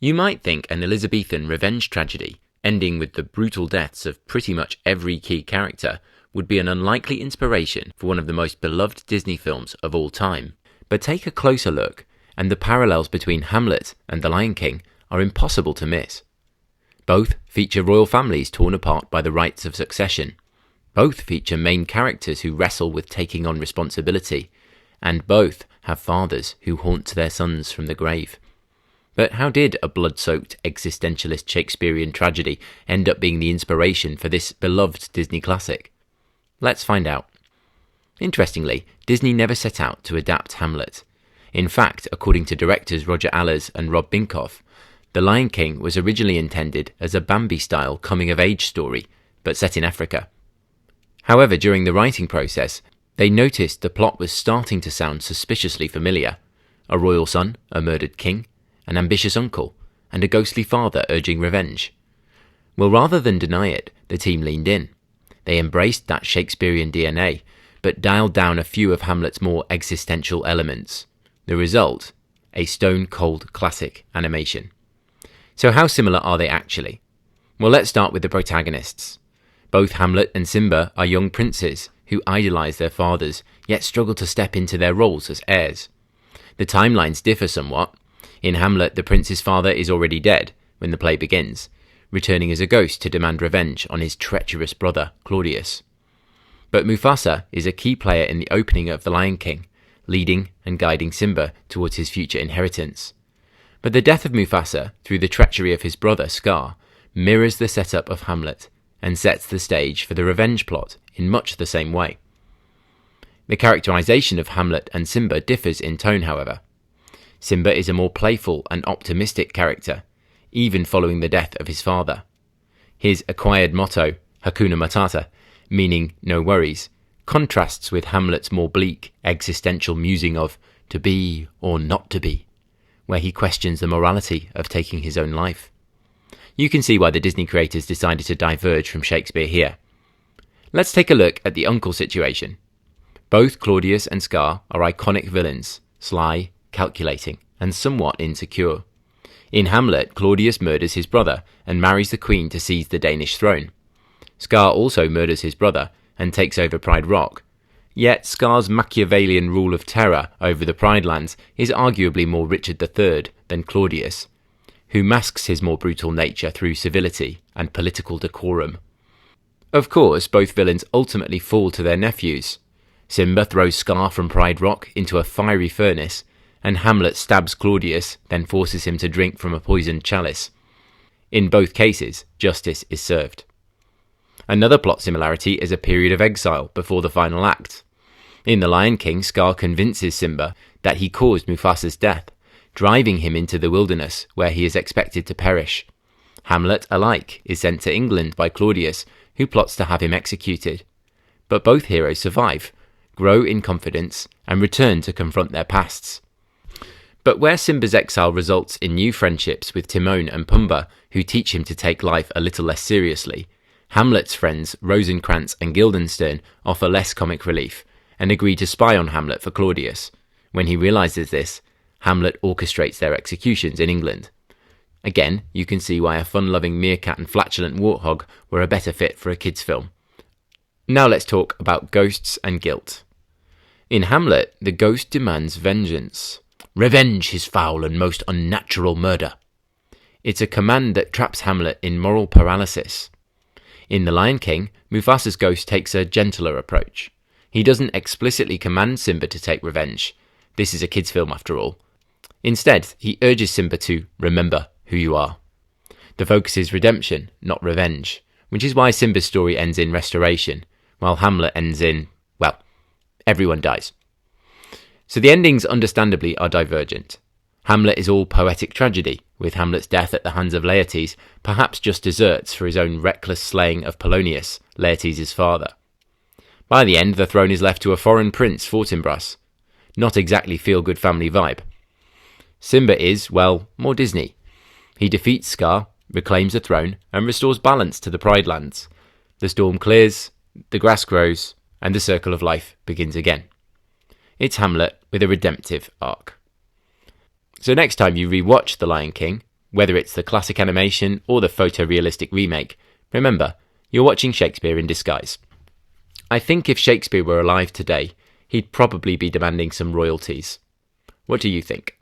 You might think an Elizabethan revenge tragedy, ending with the brutal deaths of pretty much every key character, would be an unlikely inspiration for one of the most beloved Disney films of all time. But take a closer look, and the parallels between Hamlet and The Lion King are impossible to miss. Both feature royal families torn apart by the rites of succession. Both feature main characters who wrestle with taking on responsibility, and both have fathers who haunt their sons from the grave. But how did a blood-soaked existentialist Shakespearean tragedy end up being the inspiration for this beloved Disney classic? Let's find out. Interestingly, Disney never set out to adapt Hamlet. In fact, according to directors Roger Allers and Rob Binkoff, The Lion King was originally intended as a Bambi-style coming-of-age story, but set in Africa. However, during the writing process, they noticed the plot was starting to sound suspiciously familiar. A royal son, a murdered king, an ambitious uncle, and a ghostly father urging revenge. Well, rather than deny it, the team leaned in. They embraced that Shakespearean DNA, but dialed down a few of Hamlet's more existential elements. The result? A stone-cold classic animation. So how similar are they actually? Well, let's start with the protagonists. Both Hamlet and Simba are young princes who idolize their fathers, yet struggle to step into their roles as heirs. The timelines differ somewhat. In Hamlet, the prince's father is already dead when the play begins, returning as a ghost to demand revenge on his treacherous brother, Claudius. But Mufasa is a key player in the opening of The Lion King, leading and guiding Simba towards his future inheritance. But the death of Mufasa, through the treachery of his brother Scar, mirrors the setup of Hamlet, and sets the stage for the revenge plot in much the same way. The characterization of Hamlet and Simba differs in tone, however. Simba is a more playful and optimistic character, even following the death of his father. His acquired motto, Hakuna Matata, meaning no worries, contrasts with Hamlet's more bleak, existential musing of to be or not to be, where he questions the morality of taking his own life. You can see why the Disney creators decided to diverge from Shakespeare here. Let's take a look at the uncle situation. Both Claudius and Scar are iconic villains, sly, calculating, and somewhat insecure. In Hamlet, Claudius murders his brother and marries the queen to seize the Danish throne. Scar also murders his brother and takes over Pride Rock. Yet Scar's Machiavellian rule of terror over the Pride Lands is arguably more Richard III than Claudius, who masks his more brutal nature through civility and political decorum. Of course, both villains ultimately fall to their nephews. Simba throws Scar from Pride Rock into a fiery furnace, and Hamlet stabs Claudius, then forces him to drink from a poisoned chalice. In both cases, justice is served. Another plot similarity is a period of exile before the final act. In The Lion King, Scar convinces Simba that he caused Mufasa's death, driving him into the wilderness where he is expected to perish. Hamlet, alike, is sent to England by Claudius, who plots to have him executed. But both heroes survive, grow in confidence, and return to confront their pasts. But where Simba's exile results in new friendships with Timon and Pumbaa, who teach him to take life a little less seriously, Hamlet's friends Rosencrantz and Guildenstern offer less comic relief, and agree to spy on Hamlet for Claudius. When he realises this, Hamlet orchestrates their executions in England. Again, you can see why a fun-loving meerkat and flatulent warthog were a better fit for a kids' film. Now let's talk about ghosts and guilt. In Hamlet, the ghost demands vengeance. Revenge his foul and most unnatural murder. It's a command that traps Hamlet in moral paralysis. In The Lion King, Mufasa's ghost takes a gentler approach. He doesn't explicitly command Simba to take revenge. This is a kids' film after all. Instead, he urges Simba to remember who you are. The focus is redemption, not revenge, which is why Simba's story ends in restoration, while Hamlet ends in, well, everyone dies. So the endings understandably are divergent. Hamlet is all poetic tragedy, with Hamlet's death at the hands of Laertes perhaps just desserts for his own reckless slaying of Polonius, Laertes' father. By the end, the throne is left to a foreign prince, Fortinbras. Not exactly feel-good family vibe. Simba is, well, more Disney. He defeats Scar, reclaims the throne, and restores balance to the Pride Lands. The storm clears, the grass grows, and the circle of life begins again. It's Hamlet with a redemptive arc. So next time you rewatch The Lion King, Whether it's the classic animation or the photorealistic remake, remember, you're watching Shakespeare in disguise. I think if Shakespeare were alive today, he'd probably be demanding some royalties. What do you think?